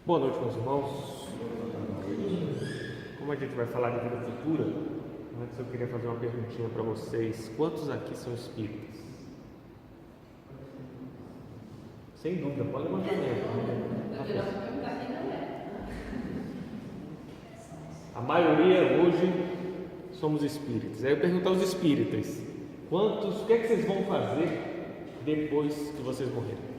Boa noite, meus irmãos. Como a gente vai falar de vida futura, antes eu queria fazer uma perguntinha para vocês. Quantos aqui são espíritas? Sem dúvida, pode levantar a mão. A maioria hoje somos espíritas. Aí eu pergunto aos espíritas: o que é que vocês vão fazer depois que vocês morrerem?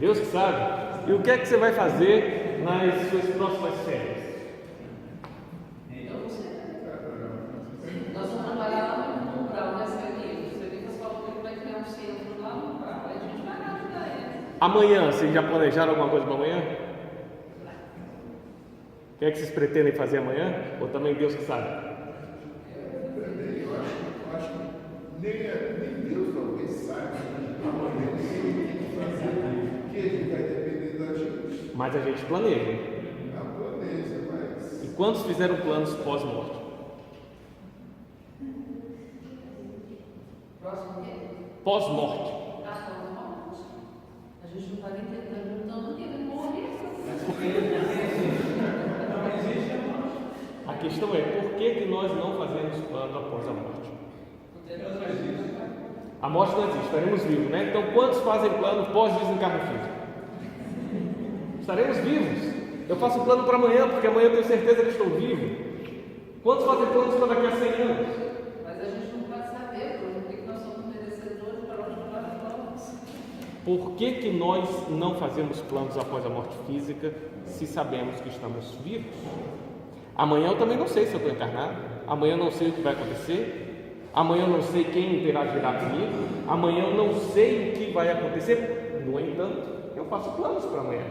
Deus que sabe. E o que é que você vai fazer nas suas próximas férias? Eu não sei. Nós vamos trabalhar lá no Umbral, né, Seu Lucas falou que vai criar um centro lá no Umbral. Aí a gente vai lá ajudar eles. Amanhã, vocês já planejaram alguma coisa para amanhã? O que é que vocês pretendem fazer amanhã? Ou também Deus que sabe? Eu acho que nem Deus talvez saiba amanhã o que fazer, porque ele vai depender da gente. Mas a gente planeja. A planeja, mas. E quantos fizeram planos pós-morte? Próximo quê? Pós-morte. A gente não está nem perguntando que ele morreu. A questão é, por que nós não fazemos plano após a morte? A morte não existe, estaremos vivos, né? Então, quantos fazem plano pós-desencargo físico? Estaremos vivos. Eu faço plano para amanhã, porque amanhã eu tenho certeza que estou vivo. Quantos fazem planos para daqui a 100 anos? Mas a gente não pode saber por que nós somos merecedores para onde nós vamos. Por que nós não fazemos planos após a morte física se sabemos que estamos vivos? Amanhã eu também não sei se eu estou encarnado. Amanhã eu não sei o que vai acontecer. Amanhã eu não sei quem interagirá comigo. Amanhã eu não sei o que vai acontecer. No entanto, eu faço planos para amanhã,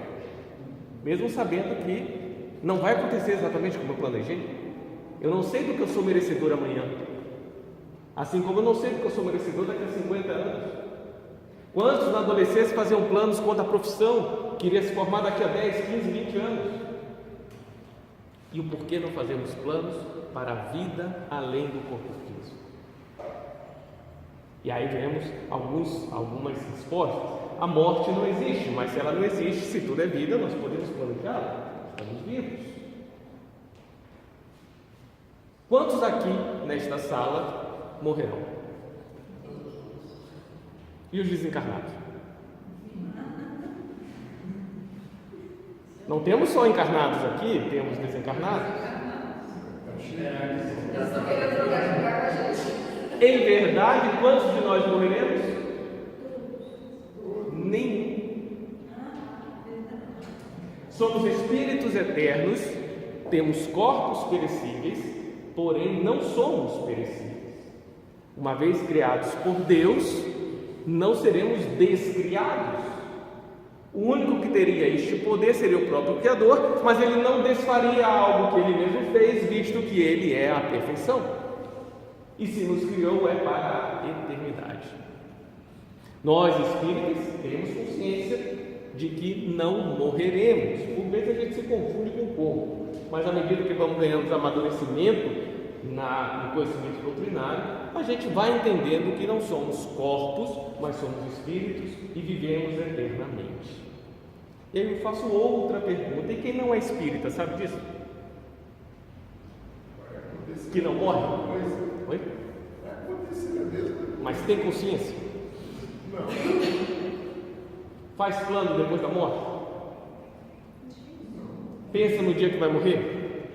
mesmo sabendo que não vai acontecer exatamente como eu planejei. Eu não sei do que eu sou merecedor amanhã, assim como eu não sei do que eu sou merecedor daqui a 50 anos. Quantos na adolescência faziam planos quanto à profissão que iria se formar daqui a 10, 15, 20 anos? E o porquê não fazemos planos para a vida além do corpo físico? E aí vemos algumas respostas. A morte não existe, mas se ela não existe, se tudo é vida, nós podemos planejá-la. Estamos vivos. Quantos aqui nesta sala morrerão? E os desencarnados? Não temos só encarnados aqui, temos desencarnados. Eles estão querendo jogar com a gente. Em verdade, quantos de nós morreremos? Nenhum. Somos espíritos eternos, temos corpos perecíveis, porém não somos perecíveis. Uma vez criados por Deus, não seremos descriados. O único que teria este poder seria o próprio Criador, mas ele não desfaria algo que ele mesmo fez, visto que ele é a perfeição. E se nos criou é para a eternidade. Nós espíritas temos consciência de que não morreremos. Por vezes a gente se confunde com o corpo, mas à medida que vamos ganhando amadurecimento no conhecimento doutrinário, a gente vai entendendo que não somos corpos, mas somos espíritos e vivemos eternamente. E aí eu faço outra pergunta: e quem não é espírita, sabe disso? Que não morre? Oi? Vai acontecer a mesma coisa. Mas tem consciência? Não. Faz plano depois da morte? Pensa no dia que vai morrer?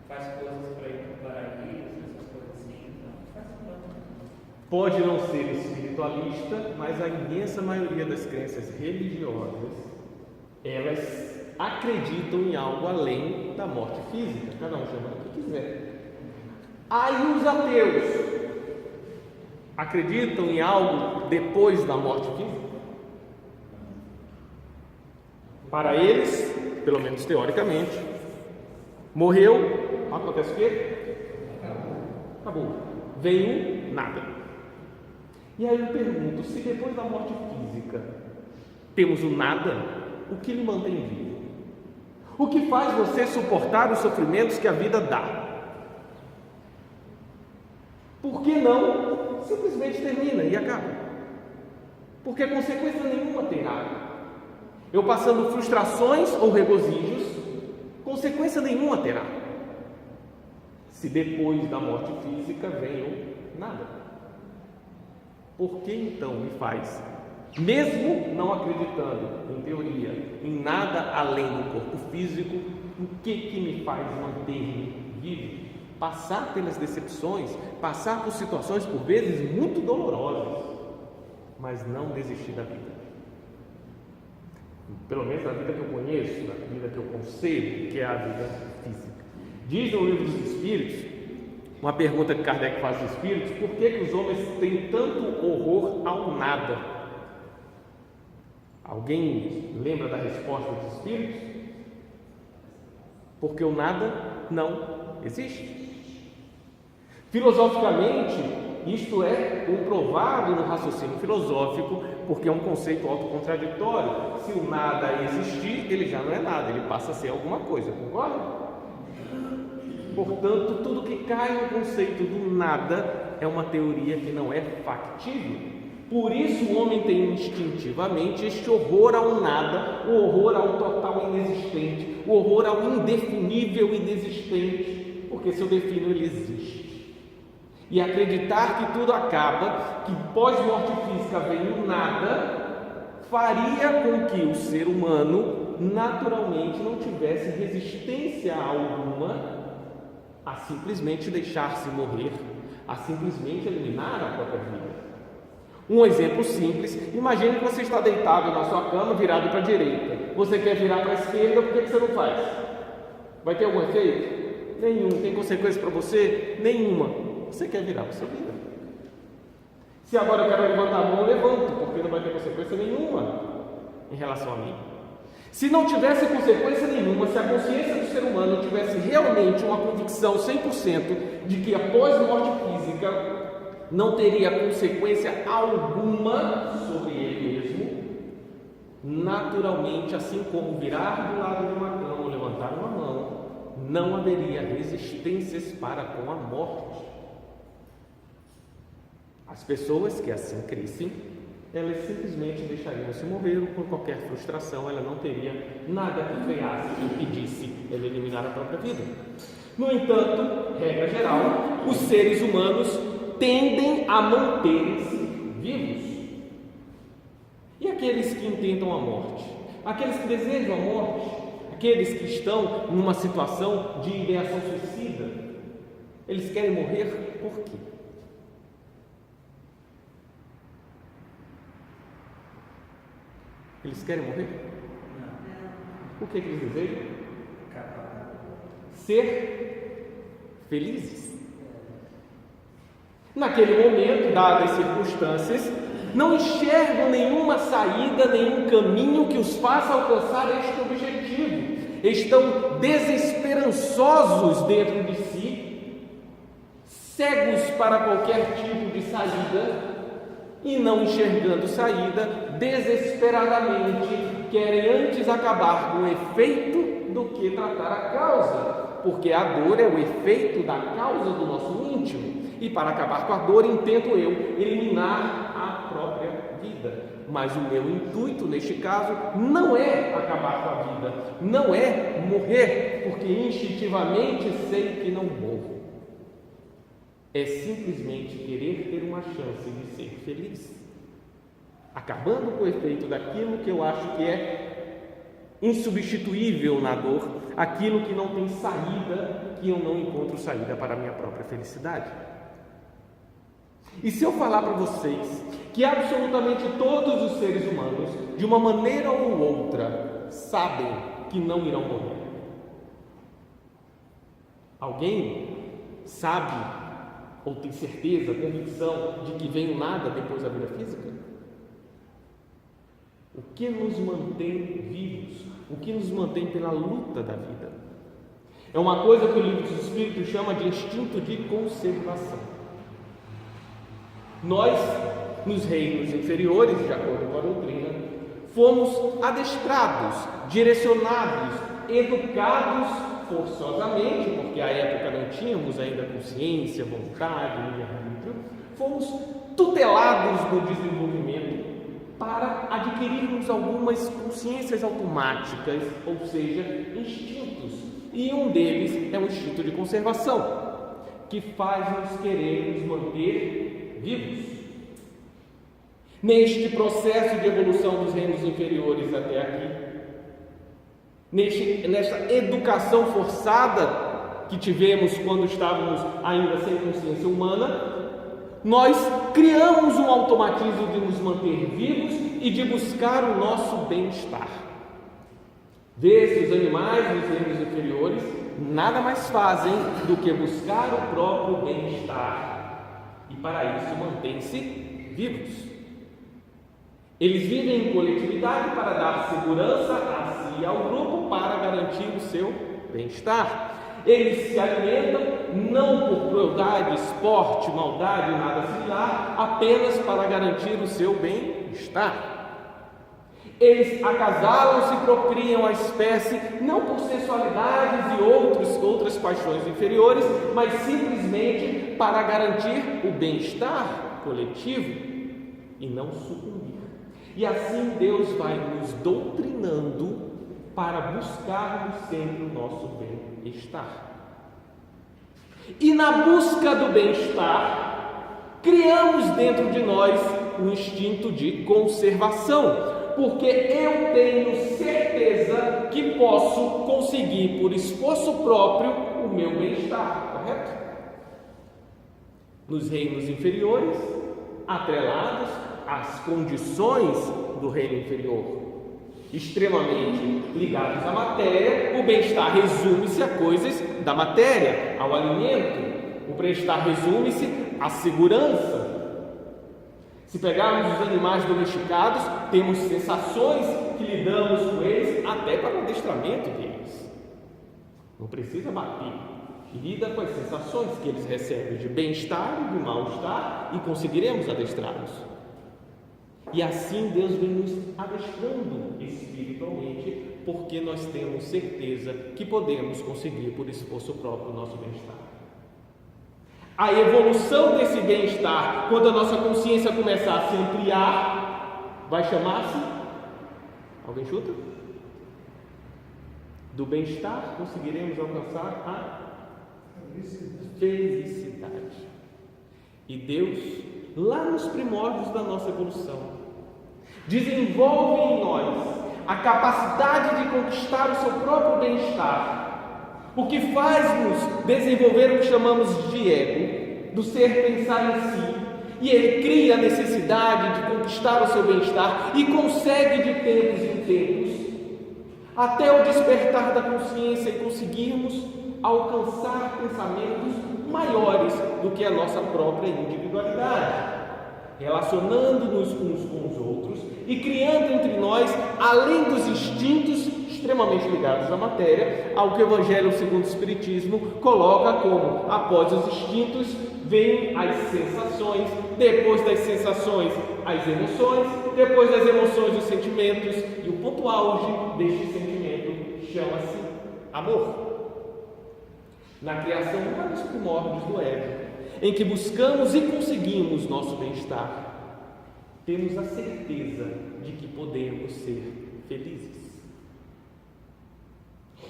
Faz coisas para ir para o paraíso, essas coisas assim. Então, faz plano. Pode não ser espiritualista, mas a imensa maioria das crenças religiosas, elas acreditam em algo além da morte física. Cada um chama o que quiser. Aí os ateus acreditam em algo depois da morte física? Para eles, pelo menos teoricamente, morreu, acontece o quê? Acabou. Veio nada. E aí eu pergunto, se depois da morte física temos o nada, o que lhe mantém vivo? O que faz você suportar os sofrimentos que a vida dá? Por que não simplesmente termina e acaba? porque consequência nenhuma terá. Eu passando frustrações ou regozijos, consequência nenhuma terá. Se depois da morte física vem o nada. Por que então me faz, mesmo não acreditando, em teoria, em nada além do corpo físico, o que me faz manter-me vivo? Passar pelas decepções, passar por situações por vezes muito dolorosas, mas não desistir da vida. Pelo menos da vida que eu conheço, da vida que eu concebo, que é a vida física. Diz no Livro dos Espíritos, uma pergunta que Kardec faz aos espíritos: por que os homens têm tanto horror ao nada? Alguém lembra da resposta dos espíritos? Porque o nada não existe. Filosoficamente, isto é comprovado no raciocínio filosófico, porque é um conceito autocontraditório. Se o nada existir, ele já não é nada, ele passa a ser alguma coisa, concorda? Portanto, tudo que cai no conceito do nada é uma teoria que não é factível. Por isso o homem tem instintivamente este horror ao nada, o horror ao total inexistente, o horror ao indefinível inexistente, porque se eu defino, ele existe. E acreditar que tudo acaba, que pós-morte física vem o nada, faria com que o ser humano naturalmente não tivesse resistência alguma a simplesmente deixar-se morrer, a simplesmente eliminar a própria vida. Um exemplo simples: imagine que você está deitado na sua cama, virado para a direita. Você quer virar para a esquerda, por que você não faz? Vai ter algum efeito? Nenhum. Tem consequência para você? Nenhuma. Você quer virar, você vira. Se agora eu quero levantar a mão, eu levanto, porque não vai ter consequência nenhuma em relação a mim. Se não tivesse consequência nenhuma, se a consciência do ser humano tivesse realmente uma convicção 100% de que após a morte física não teria consequência alguma sobre ele mesmo, naturalmente, assim como virar do lado de uma cama ou levantar uma mão, não haveria resistências para com a morte. As pessoas que assim crescem, elas simplesmente deixariam-se morrer por qualquer frustração, ela não teria nada que freasse, que impedisse ela eliminar a própria vida. No entanto, regra geral, os seres humanos tendem a manter-se vivos. E aqueles que intentam a morte? Aqueles que desejam a morte? Aqueles que estão numa situação de ideação suicida? Eles querem morrer por quê? Eles querem morrer? Não. O que eles desejam? Ser felizes. Naquele momento, dadas as circunstâncias, não enxergam nenhuma saída, nenhum caminho que os faça alcançar este objetivo. Estão desesperançosos dentro de si, cegos para qualquer tipo de saída, e não enxergando saída, desesperadamente querem antes acabar com o efeito do que tratar a causa, porque a dor é o efeito da causa do nosso íntimo, e para acabar com a dor intento eu eliminar a própria vida. Mas o meu intuito neste caso não é acabar com a vida, não é morrer, porque instintivamente sei que não morro. É simplesmente querer ter uma chance de ser feliz, acabando com o efeito daquilo que eu acho que é insubstituível na dor, aquilo que não tem saída, que eu não encontro saída para a minha própria felicidade. E se eu falar para vocês que absolutamente todos os seres humanos, de uma maneira ou outra, sabem que não irão morrer? Alguém sabe ou tem certeza, convicção de que vem nada depois da vida física? O que nos mantém vivos? O que nos mantém pela luta da vida? É uma coisa que o Livro dos Espíritos chama de instinto de conservação. Nós, nos reinos inferiores, de acordo com a doutrina, fomos adestrados, direcionados, educados forçosamente, porque à época não tínhamos ainda consciência, vontade, livre-arbítrio, fomos tutelados no desenvolvimento para adquirirmos algumas consciências automáticas, ou seja, instintos. E um deles é o instinto de conservação, que faz-nos querer nos manter vivos. Neste processo de evolução dos reinos inferiores até aqui, nesta educação forçada que tivemos quando estávamos ainda sem consciência humana, nós criamos um automatismo de nos manter vivos e de buscar o nosso bem-estar. Vê-se os animais dos reinos inferiores nada mais fazem do que buscar o próprio bem-estar e para isso mantêm-se vivos. Eles vivem em coletividade para dar segurança a si e ao grupo para garantir o seu bem-estar. Eles se alimentam não por crueldade, esporte, maldade, nada similar, apenas para garantir o seu bem-estar. Eles acasalam-se e procriam a espécie não por sensualidades e outras paixões inferiores, mas simplesmente para garantir o bem-estar coletivo e não sucumbir. E assim Deus vai nos doutrinando para buscarmos sempre o nosso bem-estar. E na busca do bem-estar, criamos dentro de nós um instinto de conservação, porque eu tenho certeza que posso conseguir por esforço próprio o meu bem-estar, correto? Nos reinos inferiores, atrelados às condições do reino inferior, extremamente ligados à matéria, o bem-estar resume-se a coisas da matéria, ao alimento. O bem-estar resume-se à segurança. Se pegarmos os animais domesticados, temos sensações que lidamos com eles até para o adestramento deles. Não precisa bater. Lida com as sensações que eles recebem de bem-estar e de mal-estar e conseguiremos adestrá-los. E assim Deus vem nos adestrando espiritualmente, porque nós temos certeza que podemos conseguir por esforço próprio o nosso bem-estar. A evolução desse bem-estar, quando a nossa consciência começar a se ampliar, vai chamar-se, alguém chuta? Do bem-estar conseguiremos alcançar a felicidade. E Deus, lá nos primórdios da nossa evolução, desenvolve em nós a capacidade de conquistar o seu próprio bem-estar, o que faz-nos desenvolver o que chamamos de ego, do ser pensar em si, e ele cria a necessidade de conquistar o seu bem-estar e consegue de tempos em tempos, até o despertar da consciência e conseguirmos alcançar pensamentos maiores do que a nossa própria individualidade, relacionando-nos uns com os outros e criando entre nós, além dos instintos extremamente ligados à matéria, ao que o Evangelho segundo o Espiritismo coloca como: após os instintos vêm as sensações, depois das sensações as emoções, depois das emoções os sentimentos, e o ponto auge deste sentimento chama-se amor. Na criação, lá nos primórdios do ego, em que buscamos e conseguimos nosso bem-estar, temos a certeza de que podemos ser felizes.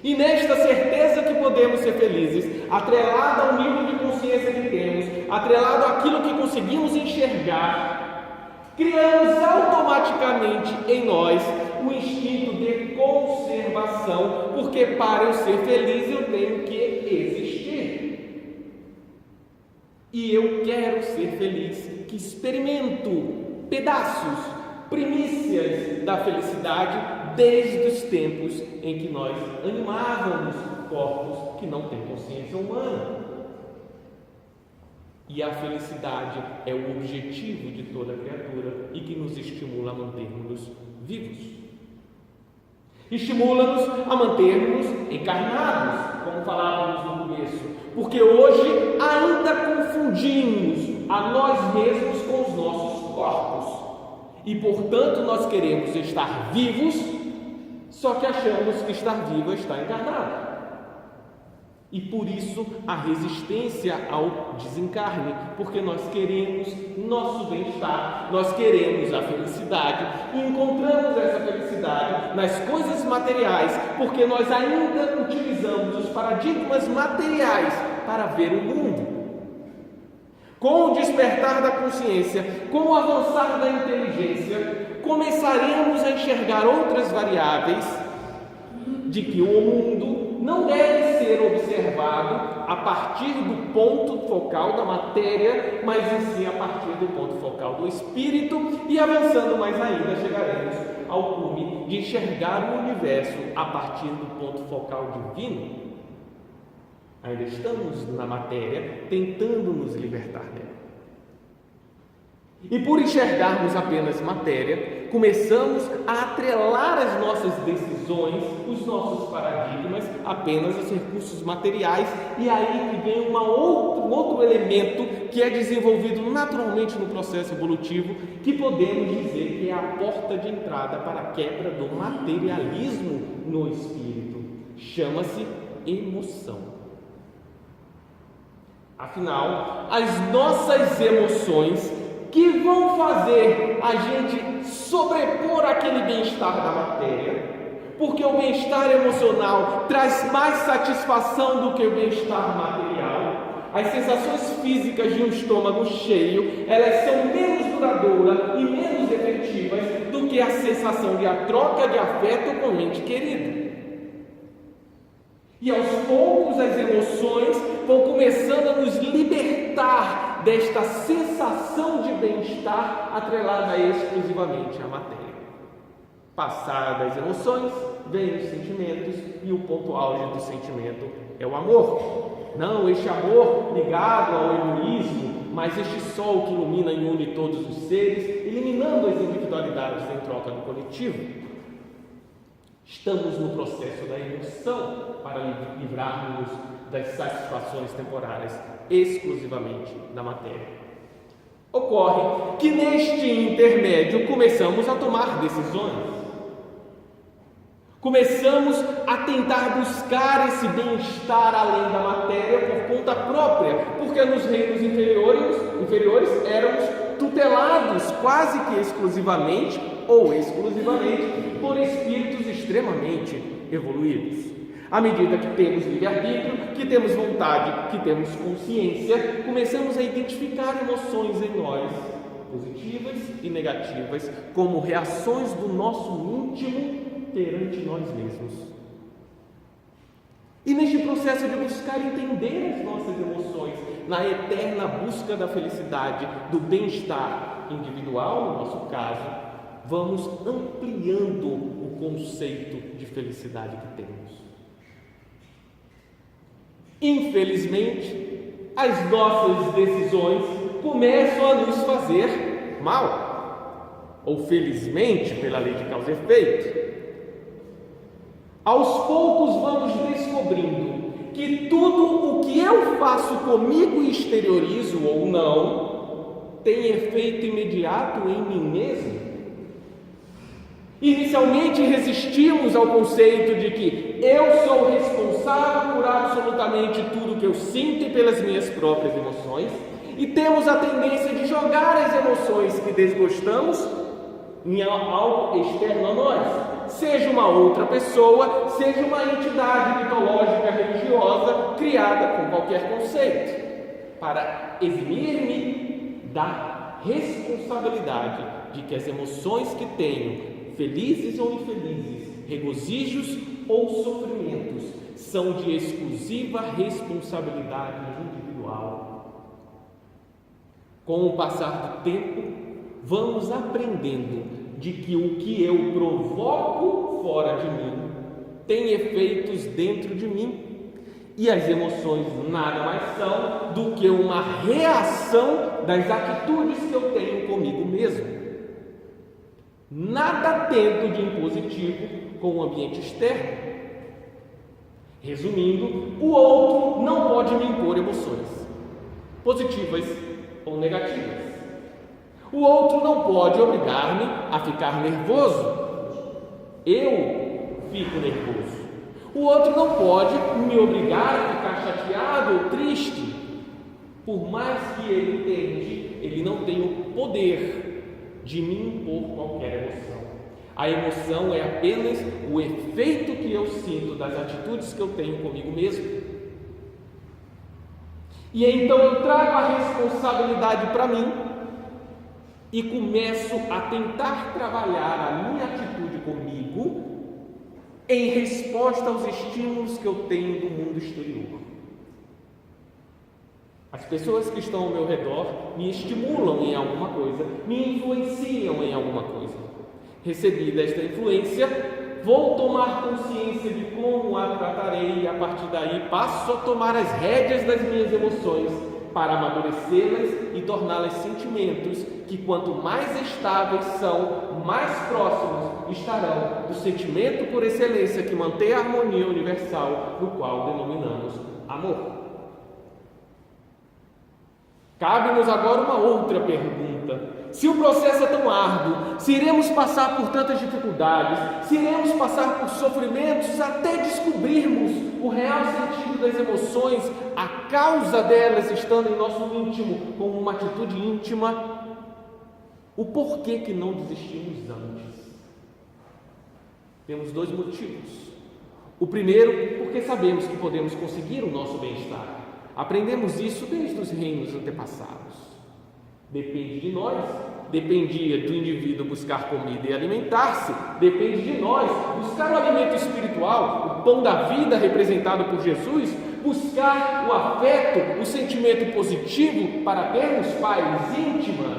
E nesta certeza que podemos ser felizes, atrelada ao nível de consciência que temos, atrelado àquilo que conseguimos enxergar, criamos automaticamente em nós o instinto de conservação, porque para eu ser feliz eu tenho que existir. E eu quero ser feliz, que experimento pedaços, primícias da felicidade desde os tempos em que nós animávamos corpos que não têm consciência humana. E a felicidade é o objetivo de toda criatura e que nos estimula a mantermos-nos vivos. Estimula-nos a mantermos encarnados, como falávamos no começo, porque hoje ainda confundimos a nós mesmos com os nossos corpos e, portanto, nós queremos estar vivos, só que achamos que estar vivo é estar encarnado. E por isso a resistência ao desencarne, porque nós queremos nosso bem-estar, nós queremos a felicidade e encontramos essa felicidade nas coisas materiais, porque nós ainda utilizamos os paradigmas materiais para ver o mundo. Com o despertar da consciência, com o avançar da inteligência, começaremos a enxergar outras variáveis de que o mundo não deve ser observado a partir do ponto focal da matéria, mas em si a partir do ponto focal do espírito, e avançando mais ainda chegaremos ao cume de enxergar o universo a partir do ponto focal divino. Ainda estamos na matéria tentando nos libertar dela. E por enxergarmos apenas matéria, começamos a atrelar as nossas decisões, os nossos paradigmas, apenas aos recursos materiais, e aí que vem um outro elemento que é desenvolvido naturalmente no processo evolutivo, que podemos dizer que é a porta de entrada para a quebra do materialismo no espírito. Chama-se emoção. Afinal, as nossas emoções que vão fazer a gente sobrepor aquele bem-estar da matéria, porque o bem-estar emocional traz mais satisfação do que o bem-estar material. As sensações físicas de um estômago cheio, elas são menos duradouras e menos efetivas do que a sensação de a troca de afeto com o ente querido. E aos poucos as emoções vão começando a nos libertar desta sensação de bem-estar atrelada exclusivamente à matéria. Passadas as emoções, vêm os sentimentos, e o ponto auge do sentimento é o amor. Não este amor ligado ao egoísmo, mas este sol que ilumina e une todos os seres, eliminando as individualidades em troca do coletivo. Estamos no processo da emoção para livrarmos das satisfações temporárias exclusivamente da matéria. Ocorre que neste intermédio começamos a tomar decisões. Começamos a tentar buscar esse bem-estar além da matéria por conta própria, porque nos reinos inferiores éramos tutelados quase que exclusivamente ou exclusivamente por espíritos extremamente evoluídos. À medida que temos livre-arbítrio, que temos vontade, que temos consciência, começamos a identificar emoções em nós, positivas e negativas, como reações do nosso íntimo perante nós mesmos. E neste processo de buscar entender as nossas emoções, na eterna busca da felicidade, do bem-estar individual, no nosso caso, vamos ampliando o conceito de felicidade que temos. Infelizmente, as nossas decisões começam a nos fazer mal, ou felizmente, pela lei de causa e efeito. Aos poucos vamos descobrindo que tudo o que eu faço comigo e exteriorizo ou não tem efeito imediato em mim mesmo. Inicialmente resistimos ao conceito de que eu sou responsável por absolutamente tudo que eu sinto e pelas minhas próprias emoções, e temos a tendência de jogar as emoções que desgostamos em algo externo a nós, seja uma outra pessoa, seja uma entidade mitológica religiosa criada com qualquer conceito, para eximir-me da responsabilidade de que as emoções que tenho, felizes ou infelizes, regozijos ou sofrimentos, são de exclusiva responsabilidade individual. Com o passar do tempo, vamos aprendendo de que o que eu provoco fora de mim tem efeitos dentro de mim, e as emoções nada mais são do que uma reação das atitudes que eu tenho comigo mesmo. Nada tendo de impositivo com o ambiente externo. Resumindo, o outro não pode me impor emoções, positivas ou negativas. O outro não pode obrigar-me a ficar nervoso. Eu fico nervoso. O outro não pode me obrigar a ficar chateado ou triste. Por mais que ele tente, ele não tem o poder de me impor qualquer emoção. A emoção é apenas o efeito que eu sinto das atitudes que eu tenho comigo mesmo. E então eu trago a responsabilidade para mim e começo a tentar trabalhar a minha atitude comigo em resposta aos estímulos que eu tenho do mundo exterior. As pessoas que estão ao meu redor me estimulam em alguma coisa, me influenciam em alguma coisa. Recebida esta influência, vou tomar consciência de como a tratarei e a partir daí passo a tomar as rédeas das minhas emoções para amadurecê-las e torná-las sentimentos que, quanto mais estáveis são, mais próximos estarão do sentimento por excelência que mantém a harmonia universal, no qual denominamos amor. Cabe-nos agora uma outra pergunta. Se o processo é tão árduo, se iremos passar por tantas dificuldades, se iremos passar por sofrimentos até descobrirmos o real sentido das emoções, a causa delas estando em nosso íntimo, como uma atitude íntima, o porquê que não desistimos antes? Temos dois motivos. O primeiro, porque sabemos que podemos conseguir o nosso bem-estar. Aprendemos isso desde os reinos antepassados. Depende de nós, dependia do indivíduo buscar comida e alimentar-se, depende de nós buscar o alimento espiritual, o pão da vida representado por Jesus, buscar o afeto, o sentimento positivo para termos paz íntima,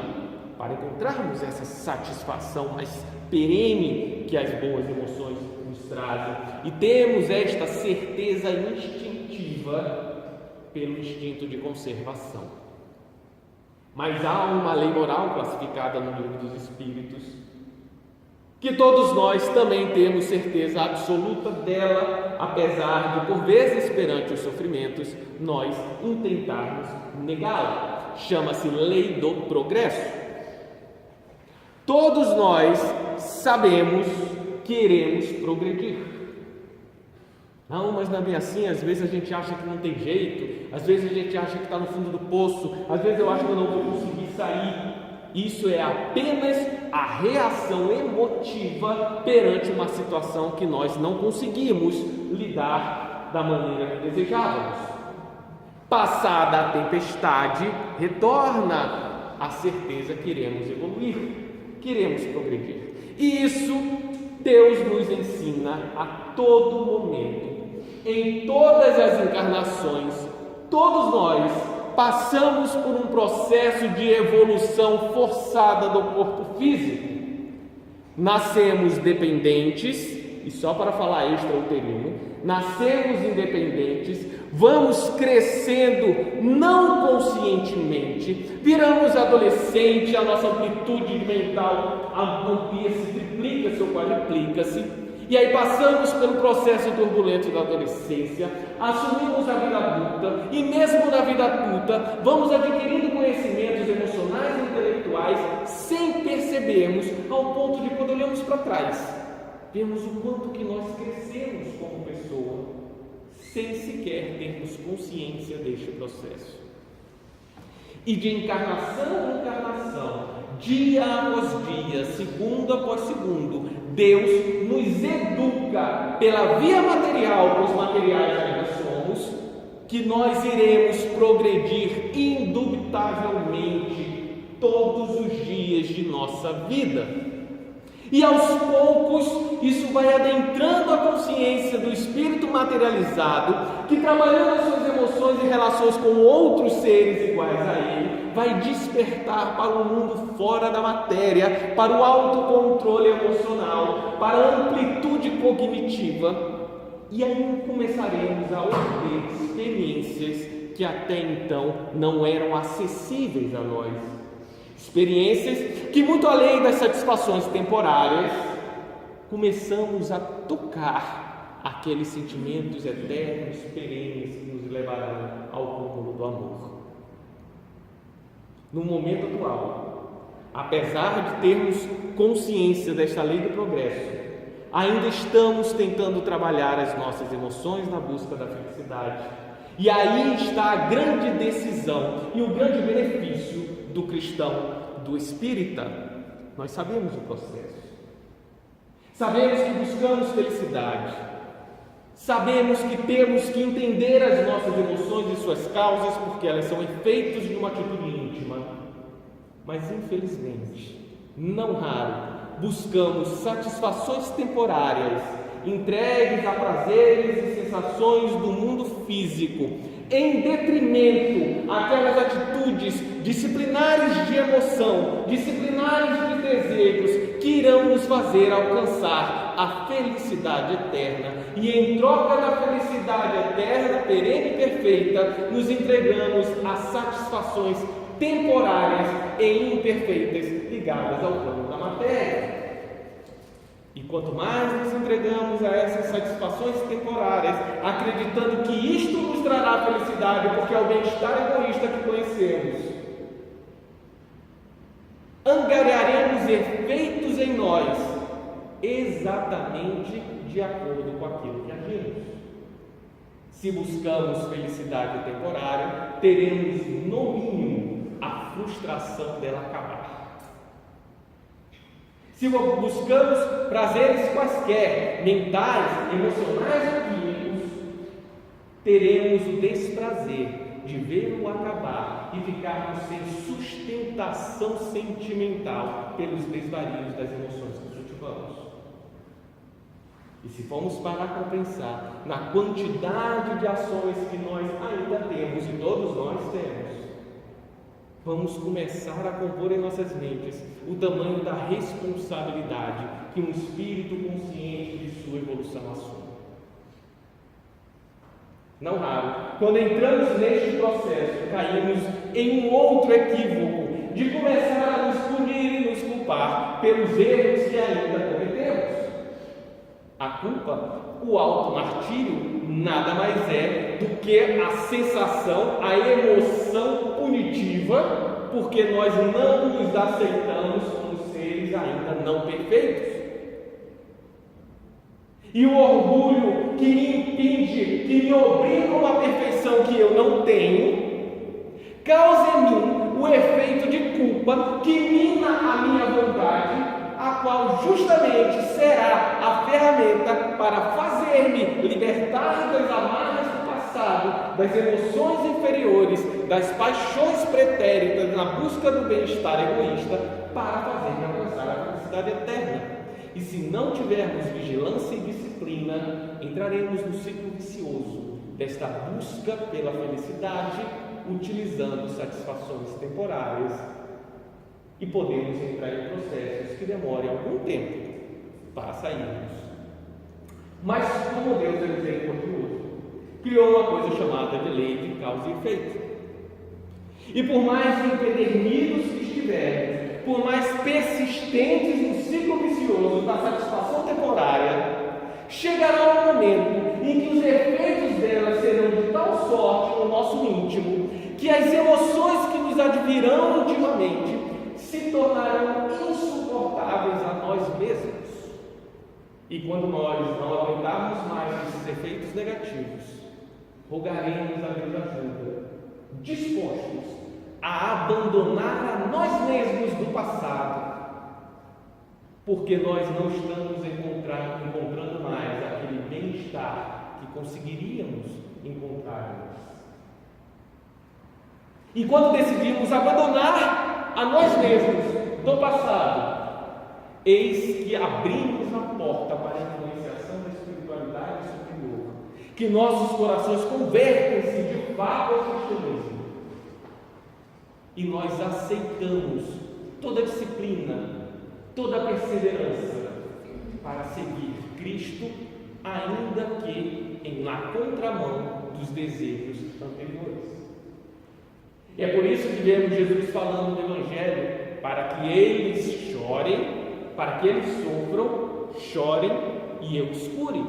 para encontrarmos essa satisfação mais perene que as boas emoções nos trazem. E temos esta certeza instintiva pelo instinto de conservação. Mas há uma lei moral classificada no Livro dos Espíritos, que todos nós também temos certeza absoluta dela, apesar de, por vezes, perante os sofrimentos, nós intentarmos negá-la. Chama-se lei do progresso. Todos nós sabemos que iremos progredir. Não, mas não é bem assim, às vezes a gente acha que não tem jeito, às vezes a gente acha que está no fundo do poço, às vezes eu acho que eu não vou conseguir sair. Isso é apenas a reação emotiva perante uma situação que nós não conseguimos lidar da maneira que desejávamos. Passada a tempestade, retorna a certeza que iremos evoluir, que iremos progredir. E isso Deus nos ensina a todo momento. Em todas as encarnações, todos nós passamos por um processo de evolução forçada do corpo físico. Nascemos dependentes, e só para falar extrauterino, nascemos independentes, vamos crescendo não conscientemente, viramos adolescente, a nossa amplitude mental amplia-se, triplica-se ou quadriplica-se. E aí passamos pelo processo turbulento da adolescência, assumimos a vida adulta, e mesmo na vida adulta vamos adquirindo conhecimentos emocionais e intelectuais sem percebermos, ao ponto de, quando olhamos para trás, vemos o quanto que nós crescemos como pessoa, sem sequer termos consciência deste processo. E de encarnação em encarnação, dia após dia, segundo após segundo, Deus nos educa pela via material, pois materiais ainda somos, que nós iremos progredir indubitavelmente todos os dias de nossa vida. E aos poucos isso vai adentrando a consciência do espírito materializado, que, trabalhando as suas emoções e relações com outros seres iguais a ele, vai despertar para o mundo fora da matéria, para o autocontrole emocional, para a amplitude cognitiva, e aí começaremos a obter experiências que até então não eram acessíveis a nós. Experiências que, muito além das satisfações temporárias, começamos a tocar aqueles sentimentos eternos, perenes, que nos levarão ao cúmulo do amor. No momento atual, apesar de termos consciência desta lei do progresso, ainda estamos tentando trabalhar as nossas emoções na busca da felicidade. E aí está a grande decisão e o grande benefício do cristão, do espírita. Nós sabemos o processo. Sabemos que buscamos felicidade. Sabemos que temos que entender as nossas emoções e suas causas, porque elas são efeitos de uma atitude íntima. Mas, infelizmente, não raro, buscamos satisfações temporárias, entregues a prazeres e sensações do mundo físico, em detrimento àquelas atitudes disciplinares de emoção, disciplinares de desejos, que irão nos fazer alcançar a felicidade eterna. E em troca da felicidade eterna, perene e perfeita, nos entregamos a satisfações temporárias e imperfeitas ligadas ao plano da matéria. E quanto mais nos entregamos a essas satisfações temporárias, acreditando que isto nos trará felicidade, porque é o bem-estar egoísta que conhecemos, angariaremos efeitos em nós exatamente de acordo com aquilo que agimos. Se buscamos felicidade temporária, teremos no mínimo a frustração dela acabar. Se buscamos prazeres quaisquer, mentais, emocionais ou químicos, teremos o desprazer de vê-lo acabar e ficarmos sem sustentação sentimental pelos desvarios das emoções que cultivamos. E se formos parar para pensar na quantidade de ações que nós ainda temos, e todos nós temos, vamos começar a compor em nossas mentes o tamanho da responsabilidade que um espírito consciente de sua evolução assume. Não raro, quando entramos neste processo, caímos em um outro equívoco de começar a nos punir e nos culpar pelos erros que ainda cometemos. A culpa, o auto-martírio, nada mais é do que a sensação, a emoção punitiva, porque nós não nos aceitamos como seres ainda não perfeitos. E o orgulho que me impede, que me obriga a uma perfeição que eu não tenho, causa em mim o efeito de culpa que mina a minha vontade, a qual justamente será a ferramenta para fazer-me libertar das amarras do passado, das emoções inferiores, das paixões pretéritas na busca do bem-estar egoísta, para fazer-me alcançar a felicidade eterna. E se não tivermos vigilância e disciplina, entraremos no ciclo vicioso desta busca pela felicidade, utilizando satisfações temporárias, e podemos entrar em processos que demorem algum tempo para sairmos. Mas como Deus é misericordioso, criou uma coisa chamada de lei de causa e efeito. E por mais empedernidos que estivermos, por mais persistentes no ciclo vicioso da satisfação temporária, chegará um momento em que os efeitos dela serão de tal sorte no nosso íntimo, que as emoções que nos advirão ultimamente se tornarão insuportáveis a nós mesmos. E quando nós não aguentarmos mais esses efeitos negativos, rogaremos a Deus ajuda, dispostos a abandonar a nós mesmos do passado, porque nós não estamos encontrando mais aquele bem-estar que conseguiríamos encontrar antes. E quando decidimos abandonar a nós mesmos do passado, eis que abrimos a porta para a influenciação da espiritualidade superior, que nossos corações convertem-se de fato ao cristianismo. E nós aceitamos toda a disciplina, toda a perseverança para seguir Cristo, ainda que na contramão dos desejos anteriores. E é por isso que vemos Jesus falando no Evangelho, para que eles chorem, para que eles sofram, chorem e eu os cure.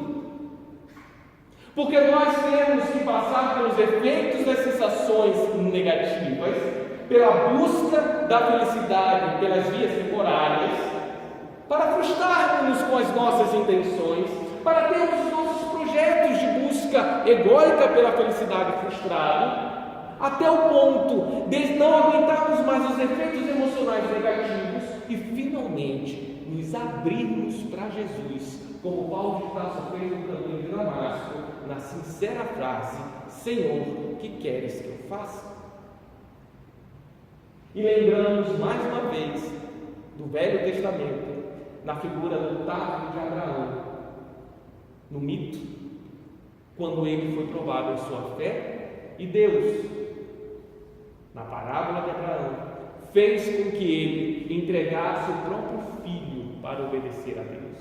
Porque nós temos que passar pelos efeitos das sensações negativas, pela busca da felicidade pelas vias temporárias, para frustrarmos com as as nossas intenções, para termos os nossos projetos de busca egóica pela felicidade frustrado, até o ponto de não aguentarmos mais os efeitos emocionais negativos e finalmente nos abrirmos para Jesus, como Paulo de Tarso fez no caminho de Damasco, na sincera frase: Senhor, o que queres que eu faça? E lembramos mais uma vez do Velho Testamento, na figura notável de Abraão, no mito, quando ele foi provado em sua fé, e Deus, na parábola de Abraão, fez com que ele entregasse o próprio filho para obedecer a Deus.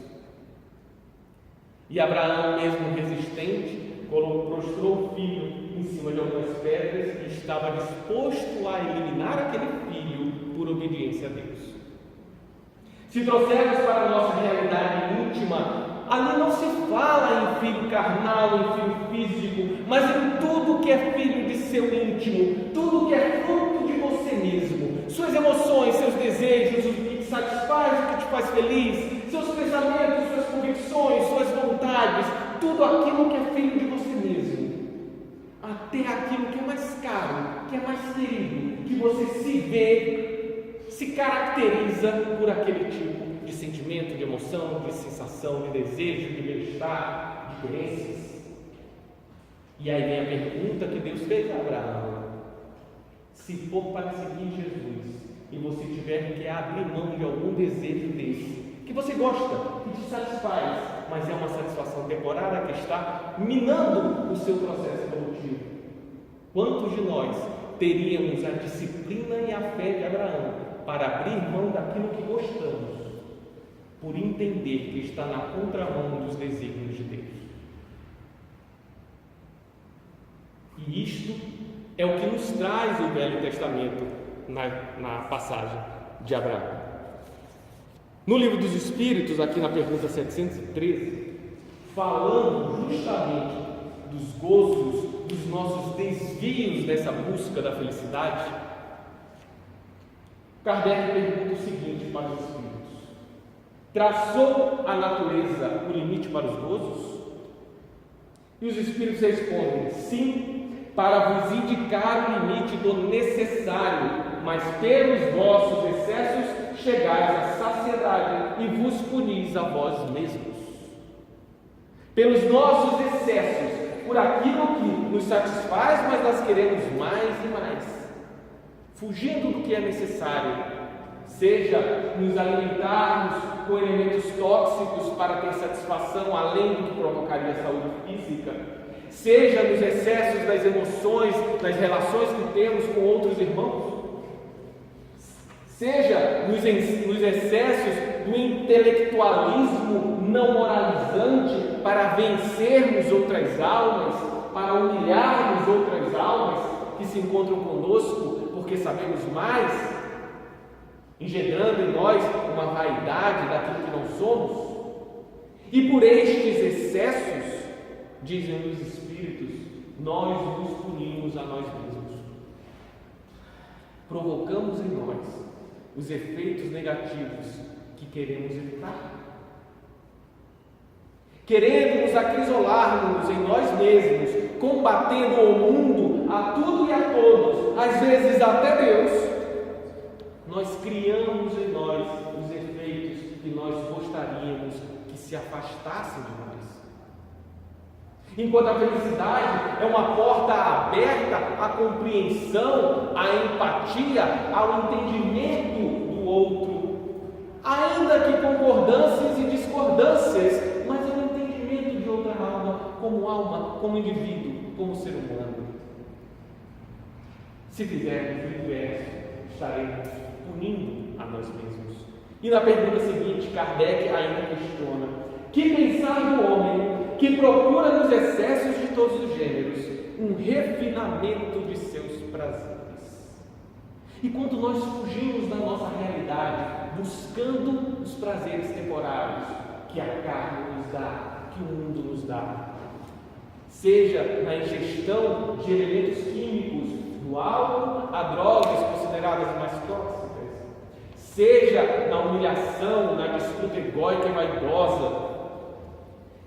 E Abraão, mesmo resistente, prostrou o filho em cima de algumas pedras e estava disposto a eliminar aquele filho por obediência a Deus. Se trouxermos para a nossa realidade íntima, ali não se fala em filho carnal, em filho físico, mas em tudo que é filho de seu íntimo, tudo que é fruto de você mesmo, suas emoções, seus desejos, o que te satisfaz, o que te faz feliz, seus pensamentos, suas convicções, suas vontades, tudo aquilo que é filho de você mesmo, até aquilo que é mais caro, que é mais querido, que você se vê, se caracteriza por aquele tipo de sentimento, de emoção, de sensação, de desejo, de bem-estar, de crenças. E aí vem a pergunta que Deus fez a Abraão: se for para seguir Jesus e você tiver que abrir mão de algum desejo desse, que você gosta, que te satisfaz, mas é uma satisfação temporária que está minando o seu processo evolutivo, quantos de nós teríamos a disciplina e a fé de Abraão para abrir mão daquilo que gostamos, por entender que está na contramão dos desígnios de Deus? E isto é o que nos traz o Velho Testamento na passagem de Abraão. No Livro dos Espíritos, aqui na pergunta 713, falando justamente dos gozos, dos nossos desvios dessa busca da felicidade, Kardec pergunta o seguinte para os Espíritos: traçou a natureza o limite para os gozos? E os Espíritos respondem: sim, para vos indicar o limite do necessário, mas pelos vossos excessos chegais à saciedade e vos punis a vós mesmos. Pelos nossos excessos, por aquilo que nos satisfaz, mas nós queremos mais e mais, fugindo do que é necessário, seja nos alimentarmos com elementos tóxicos para ter satisfação além do que provocaria saúde física, seja nos excessos das emoções, das relações que temos com outros irmãos, seja nos excessos do intelectualismo não moralizante para vencermos outras almas, para humilharmos outras almas que se encontram conosco porque sabemos mais, engendrando em nós uma vaidade daquilo que não somos. E por estes excessos, dizem os Espíritos, nós nos punimos a nós mesmos. Provocamos em nós os efeitos negativos que queremos evitar. Querendo nos acrisolarmos em nós mesmos, combatendo o mundo, a tudo e a todos, às vezes até Deus, nós criamos em nós os efeitos que nós gostaríamos que se afastassem de nós. Enquanto a felicidade é uma porta aberta à compreensão, à empatia, ao entendimento do outro, ainda que concordâncias e discordâncias, mas é um entendimento de outra alma, como indivíduo, como ser humano. Se fizermos o inverso, estaremos punindo a nós mesmos. E na pergunta seguinte, Kardec ainda questiona: que pensar do homem que procura nos excessos de todos os gêneros um refinamento de seus prazeres? E quando nós fugimos da nossa realidade, buscando os prazeres temporários que a carne nos dá, que o mundo nos dá, seja na ingestão de elementos químicos, do álcool a drogas consideradas mais tóxicas, seja na humilhação, na disputa egóica e vaidosa,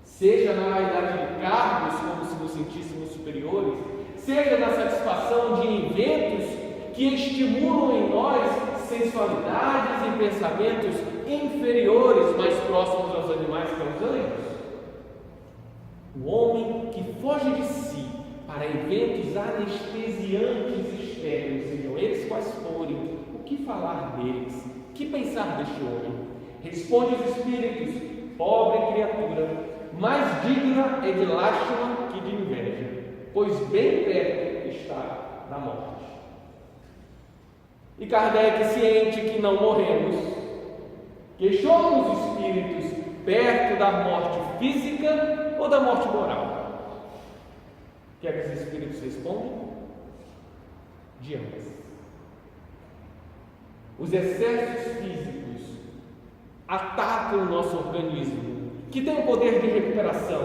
seja na vaidade de cargos, como se nos sentíssemos superiores, seja na satisfação de eventos que estimulam em nós sensualidades e pensamentos inferiores, mais próximos aos animais que aos anjos. O homem que foge de si para eventos anestesiantes externos, sejam eles quais forem, o que falar deles? O que pensar deste homem? Responde os espíritos: pobre criatura, mais digna é de lástima que de inveja, pois bem perto está da morte. E Kardec, ciente que não morremos, questionou os espíritos perto da morte física ou da morte moral. O que é que os espíritos respondem? De ambas. Os excessos físicos atacam o nosso organismo, que tem o poder de recuperação,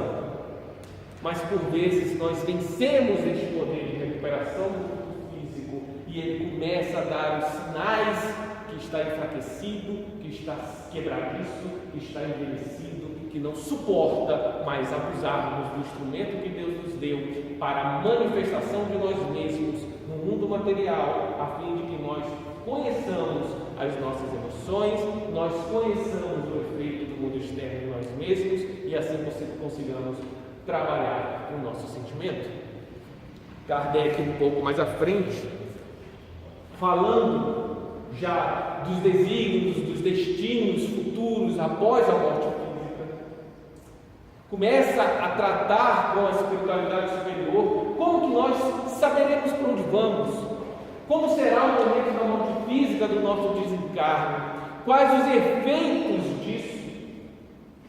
mas por vezes nós vencemos este poder de recuperação do corpo físico e ele começa a dar os sinais que está enfraquecido, que está quebradiço, que está envelhecido, que não suporta mais abusarmos do instrumento que Deus nos deu para a manifestação de nós mesmos no mundo material, a fim de que nós conheçamos as nossas emoções, nós conheçamos o efeito do mundo externo em nós mesmos e assim consigamos trabalhar o nosso sentimento. Kardec, um pouco mais à frente, falando já dos desígnios, dos destinos futuros após a morte física, começa a tratar com a espiritualidade superior como que nós saberemos para onde vamos, como será o momento da morte física do nosso desencarne, quais os efeitos disso,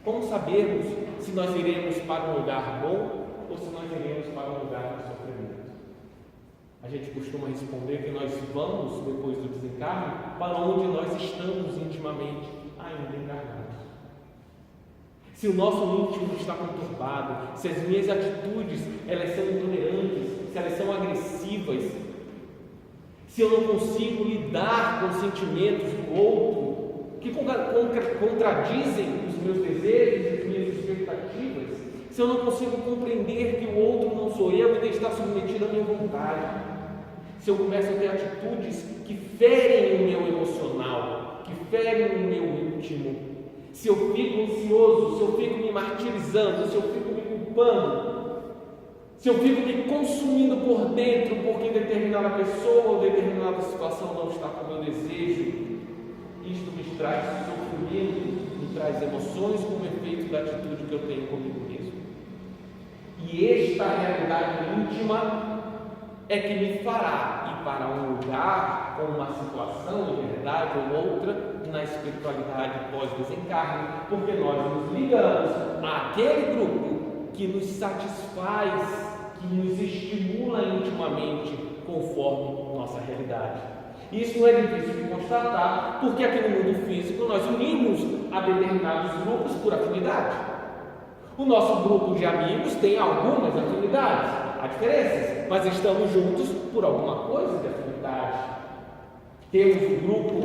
como sabermos se nós iremos para um lugar bom ou se nós iremos para um lugar de sofrimento. A gente costuma responder que nós vamos, depois do desencarne, para onde nós estamos intimamente ainda encarnados. Se o nosso íntimo está conturbado, se as minhas atitudes elas são intolerantes, se elas são agressivas, se eu não consigo lidar com os sentimentos do outro, que contradizem os meus desejos e as minhas expectativas, se eu não consigo compreender que o outro não sou eu e ele está submetido à minha vontade, se eu começo a ter atitudes que ferem o meu emocional, que ferem o meu íntimo, se eu fico ansioso, se eu fico me martirizando, se eu fico me culpando, se eu fico me consumindo por dentro porque determinada pessoa ou determinada situação não está com o meu desejo, isto me traz sofrimento, me traz emoções como efeito da atitude que eu tenho comigo mesmo. E esta realidade íntima é que me fará ir para um lugar ou uma situação, de verdade ou outra, na espiritualidade pós-desencarne, porque nós nos ligamos àquele grupo que nos satisfaz, que nos estimula intimamente conforme nossa realidade. Isso não é difícil de constatar, porque aqui no mundo físico nós unimos a determinados grupos por afinidade. O nosso grupo de amigos tem algumas afinidades, há diferenças, mas estamos juntos por alguma coisa de afinidade. Temos o grupo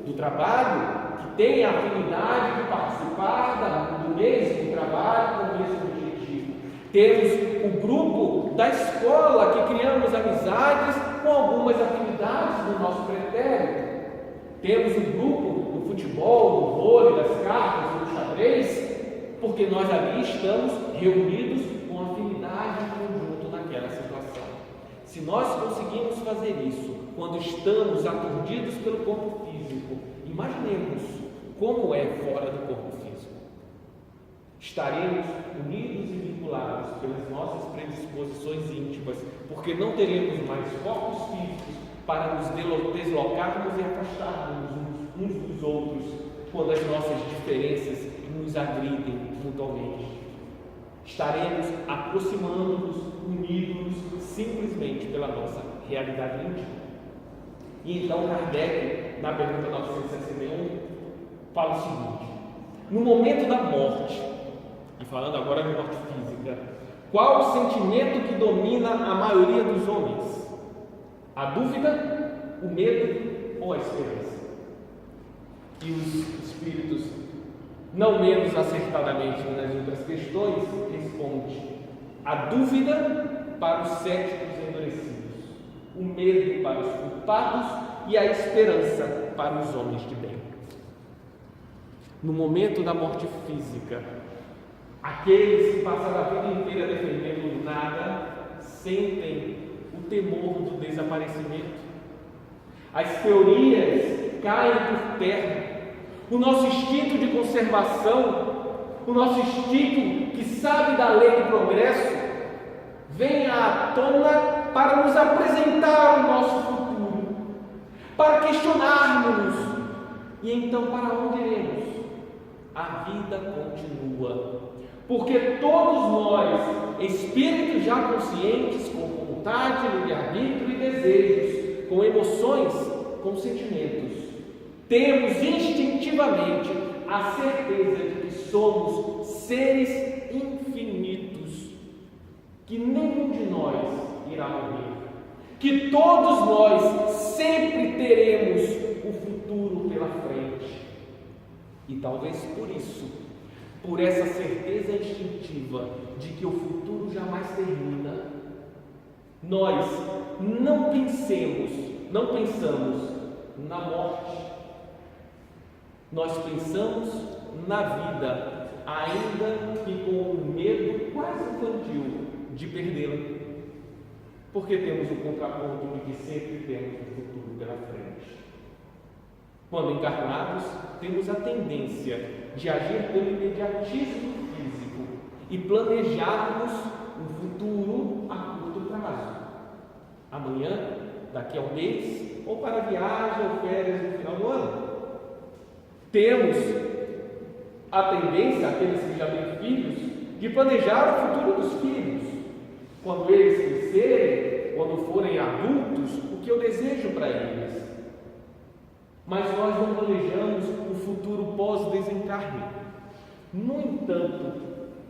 do trabalho que tem a afinidade de participar do mesmo trabalho com o mesmo objetivo. Temos o grupo da escola que criamos amizades com algumas afinidades do nosso pretérito. Temos o grupo do futebol, do vôlei, das cartas, do xadrez, porque nós ali estamos reunidos com afinidade em conjunto naquela situação. Se nós conseguimos fazer isso quando estamos aturdidos pelo corpo físico, imaginemos como é fora do corpo físico. Estaremos unidos e vinculados pelas nossas predisposições íntimas, porque não teremos mais corpos físicos para nos deslocarmos e afastarmos uns dos outros quando as nossas diferenças nos agridem mutuamente. Estaremos aproximando-nos, unidos simplesmente pela nossa realidade íntima. E então Kardec, na pergunta 961, fala o seguinte: no momento da morte, e falando agora de morte física, qual o sentimento que domina a maioria dos homens? A dúvida, o medo ou a esperança? E os espíritos, não menos acertadamente nas outras questões, respondem: a dúvida para os céticos endurecidos, o medo para os culpados e a esperança para os homens de bem. No momento da morte física, aqueles que passaram a vida inteira defendendo nada sentem o temor do desaparecimento. As teorias caem por terra. O nosso instinto de conservação, o nosso instinto que sabe da lei do progresso, vem à tona para nos apresentar o nosso futuro, para questionarmos. E então, para onde iremos? A vida continua, porque todos nós, espíritos já conscientes, com vontade, livre-arbítrio e desejos, com emoções, com sentimentos, temos instintivamente a certeza de que somos seres infinitos, que nenhum de nós irá morrer, que todos nós sempre teremos o futuro pela frente. E talvez por isso, por essa certeza instintiva de que o futuro jamais termina, nós não pensamos na morte, nós pensamos na vida, ainda que com o medo quase infantil de perdê-la, porque temos o contraponto de que sempre temos o futuro pela frente. Quando encarnados, temos a tendência de agir pelo imediatismo físico e planejarmos um futuro a curto prazo. Amanhã, daqui a um mês, ou para viagem ou férias no final do ano. Temos a tendência, aqueles que já têm filhos, de planejar o futuro dos filhos. Quando eles crescerem, quando forem adultos, o que eu desejo para eles. Mas nós não planejamos o futuro pós-desencarne. No entanto,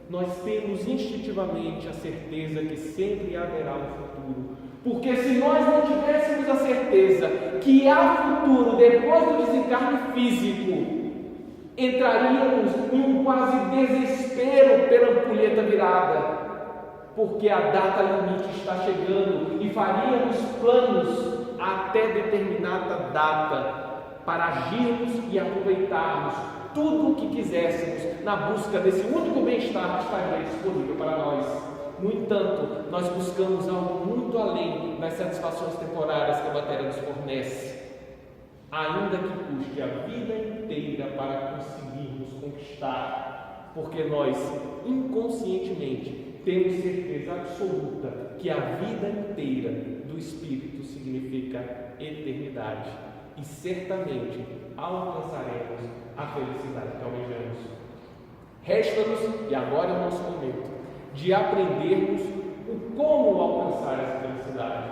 nós temos instintivamente a certeza que sempre haverá um futuro. Porque se nós não tivéssemos a certeza que há futuro depois do desencarne físico, entraríamos em um quase desespero pela ampulheta virada, porque a data limite está chegando e faríamos planos até determinada data para agirmos e aproveitarmos tudo o que quiséssemos na busca desse único bem-estar que estaria disponível para nós. No entanto, nós buscamos algo muito além das satisfações temporárias que a matéria nos fornece, ainda que custe a vida inteira para conseguirmos conquistar, porque nós inconscientemente temos certeza absoluta que a vida inteira do Espírito significa eternidade, e certamente alcançaremos a felicidade que almejamos. Resta-nos, e agora é o nosso momento, de aprendermos o como alcançar essa felicidade,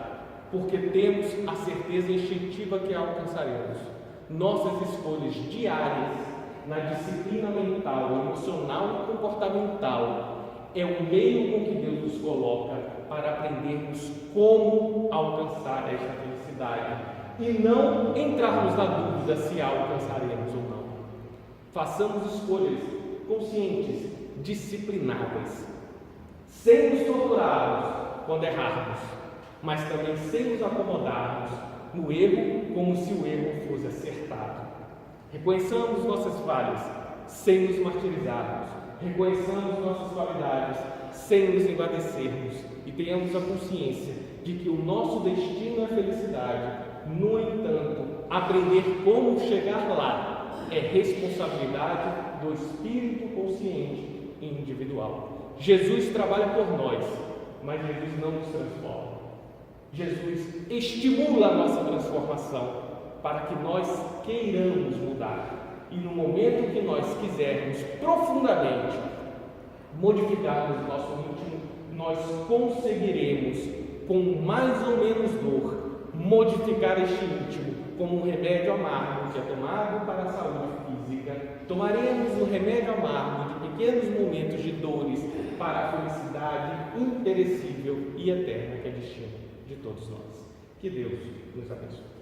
porque temos a certeza instintiva que a alcançaremos. Nossas escolhas diárias na disciplina mental, emocional e comportamental é o meio com que Deus nos coloca para aprendermos como alcançar esta felicidade e não entrarmos na dúvida se a alcançaremos ou não. Façamos escolhas conscientes, disciplinadas, sem nos torturarmos quando errarmos, mas também sem nos acomodarmos no erro como se o erro fosse acertado. Reconheçamos nossas falhas sem nos martirizarmos, reconheçamos nossas qualidades sem nos envadecermos e tenhamos a consciência de que o nosso destino é a felicidade. No entanto, aprender como chegar lá é responsabilidade do espírito consciente e individual. Jesus trabalha por nós, mas Jesus não nos transforma. Jesus estimula a nossa transformação para que nós queiramos mudar. E no momento que nós quisermos profundamente modificarmos o nosso íntimo, nós conseguiremos, com mais ou menos dor, modificar este íntimo como um remédio amargo que é tomado para a saúde física. Tomaremos um remédio amargo de pequenos momentos de dores para a felicidade imperecível e eterna que é destino de todos nós. Que Deus nos abençoe.